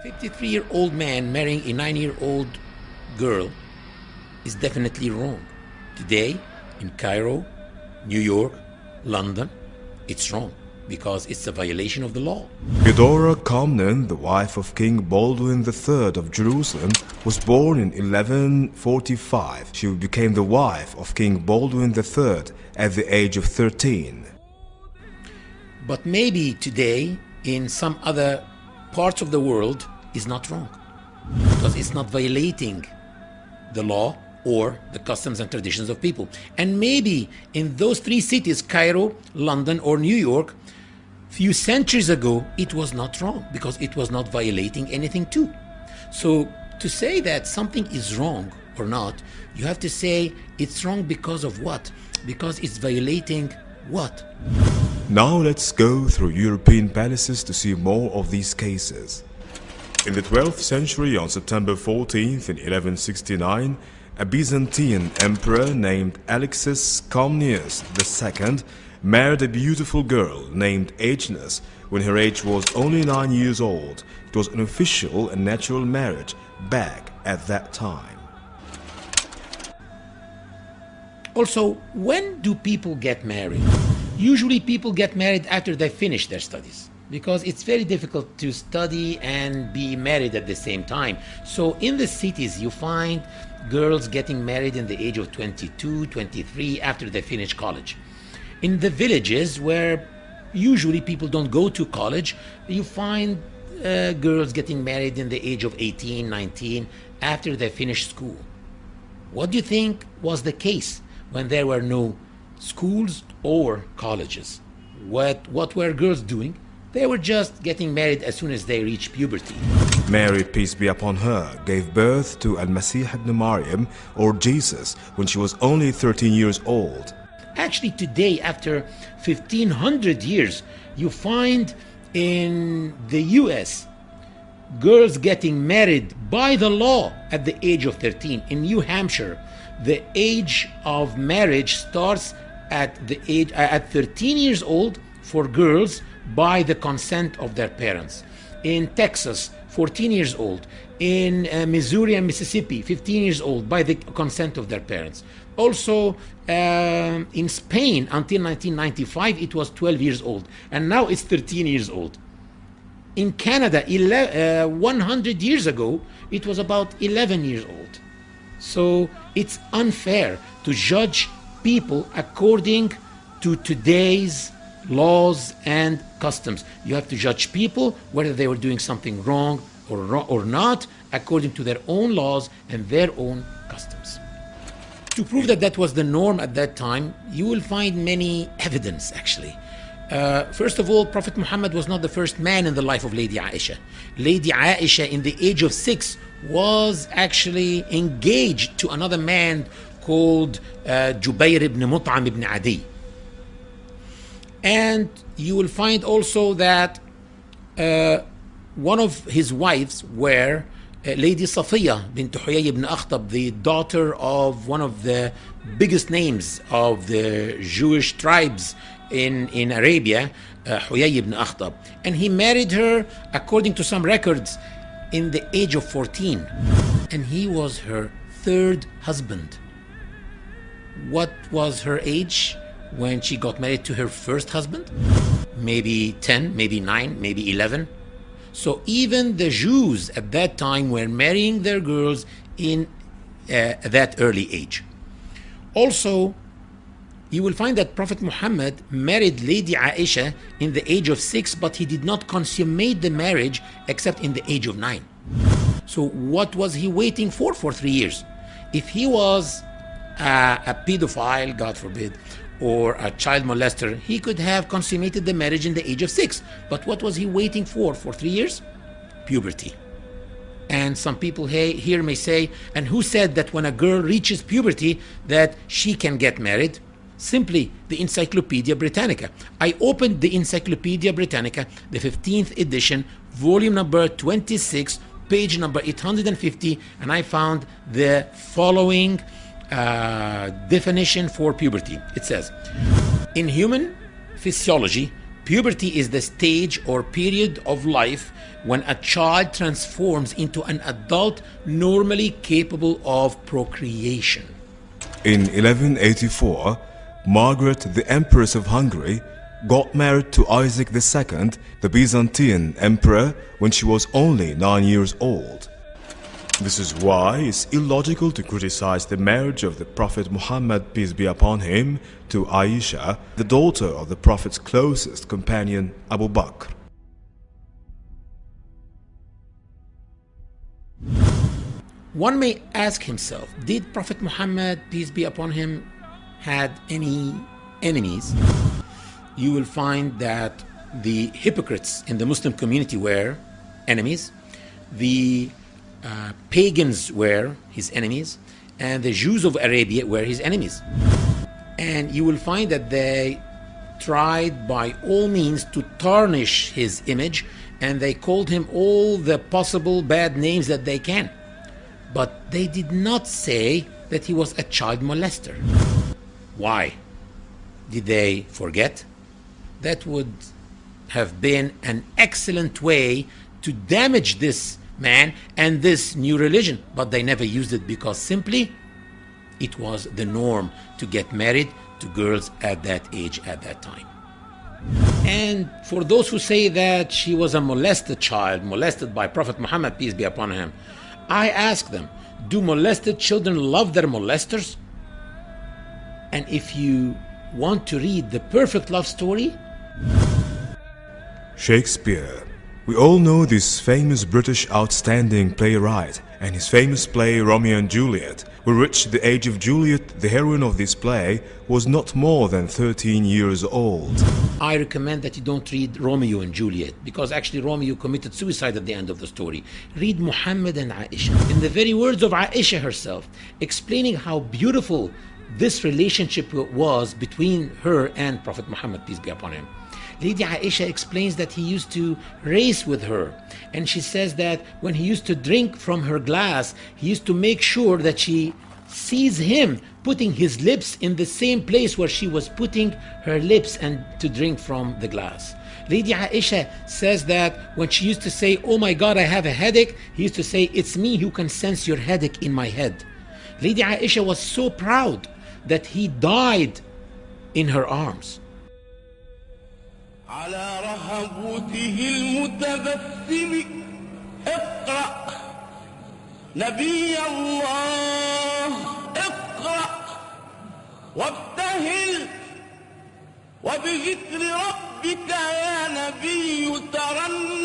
53-year-old man marrying a 9-year-old girl is definitely wrong. Today, in Cairo, New York, London, it's wrong because it's a violation of the law. Eudora Comnene, the wife of King Baldwin III of Jerusalem, was born in 1145. She became the wife of King Baldwin III at the age of 13. But maybe today, in some other parts of the world, is not wrong because it's not violating the law or the customs and traditions of people. And maybe in those three cities, Cairo, London, or New York, few centuries ago, it was not wrong because it was not violating anything too. So to say that something is wrong or not, you have to say it's wrong because of what? Because it's violating what? Now let's go through European palaces to see more of these cases. In the 12th century, on September 14th in 1169, a Byzantine emperor named Alexis Comnenus II married a beautiful girl named Agnes when her age was only 9 years old. It was an official and natural marriage back at that time. Also, when do people get married? Usually people get married after they finish their studies because it's very difficult to study and be married at the same time. So in the cities you find girls getting married in the age of 22, 23 after they finish college. In the villages where usually people don't go to college, you find girls getting married in the age of 18, 19 after they finish school. What do you think was the case when there were no schools or colleges? What were girls doing? They were just getting married as soon as they reached puberty. Mary, peace be upon her, gave birth to Al-Masih ibn Maryam, or Jesus, when she was only 13 years old. Actually, today, after 1500 years, you find in the US girls getting married by the law at the age of 13. In New Hampshire, the age of marriage starts at 13 years old for girls by the consent of their parents. In Texas, 14 years old. In Missouri and Mississippi, 15 years old by the consent of their parents. Also in Spain, until 1995, it was 12 years old. And now it's 13 years old. In Canada, 100 years ago, it was about 11 years old. So it's unfair to judge people according to today's laws and customs. You have to judge people whether they were doing something wrong or not according to their own laws and their own customs. To prove that that was the norm at that time, you will find many evidence actually. First of all, Prophet Muhammad was not the first man in the life of Lady Aisha. Lady Aisha, in the age of 6, was actually engaged to another man called Jubayr ibn Mut'am ibn Adi. And you will find also that one of his wives were Lady Safiya bint Huyay ibn Akhtab, the daughter of one of the biggest names of the Jewish tribes in Arabia, Huyay ibn Akhtab. And he married her, according to some records, in the age of 14. And he was her third husband. What was her age when she got married to her first husband? Maybe 10, maybe 9, maybe 11. So even the Jews at that time were marrying their girls in that early age. Also, you will find that Prophet Muhammad married Lady Aisha in the age of 6, but he did not consummate the marriage except in the age of 9. So what was he waiting for 3 years? If he was a pedophile, God forbid, or a child molester, he could have consummated the marriage in the age of 6. But what was he waiting for 3 years? Puberty. And some people here may say, and who said that when a girl reaches puberty that she can get married? Simply the Encyclopedia Britannica. I opened the Encyclopedia Britannica, the 15th edition, volume number 26, page number 850, and I found the following definition for puberty. It says, in human physiology, Puberty is the stage or period of life when a child transforms into an adult normally capable of procreation. In 1184, Margaret, the Empress of Hungary, got married to Isaac II, the Byzantine emperor, when she was only 9 years old. This is why it's illogical to criticize the marriage of the Prophet Muhammad, peace be upon him, to Aisha, the daughter of the Prophet's closest companion, Abu Bakr. One may ask himself, did Prophet Muhammad, peace be upon him, had any enemies? You will find that the hypocrites in the Muslim community were enemies, the pagans were his enemies, and the Jews of Arabia were his enemies. And you will find that they tried by all means to tarnish his image, and they called him all the possible bad names that they can. But they did not say that he was a child molester. Why? Did they forget? That would have been an excellent way to damage this man and this new religion, but they never used it because simply it was the norm to get married to girls at that age, at that time. And for those who say that she was a molested child, molested by Prophet Muhammad, peace be upon him, I ask them, do molested children love their molesters? And if you want to read the perfect love story, Shakespeare. We all know this famous British outstanding playwright and his famous play Romeo and Juliet, who reached the age of Juliet, the heroine of this play, was not more than 13 years old. I recommend that you don't read Romeo and Juliet, because actually Romeo committed suicide at the end of the story. Read Muhammad and Aisha. In the very words of Aisha herself, explaining how beautiful this relationship was between her and Prophet Muhammad, peace be upon him. Lady Aisha explains that he used to race with her, and she says that when he used to drink from her glass, he used to make sure that she sees him putting his lips in the same place where she was putting her lips and to drink from the glass. Lady Aisha says that when she used to say, "Oh my God, I have a headache," he used to say, "It's me who can sense your headache in my head." Lady Aisha was so proud that he died in her arms. على رهبته المتبسم اقرأ نبي الله اقرأ وابتهل وبذكر ربك يا نبي ترنم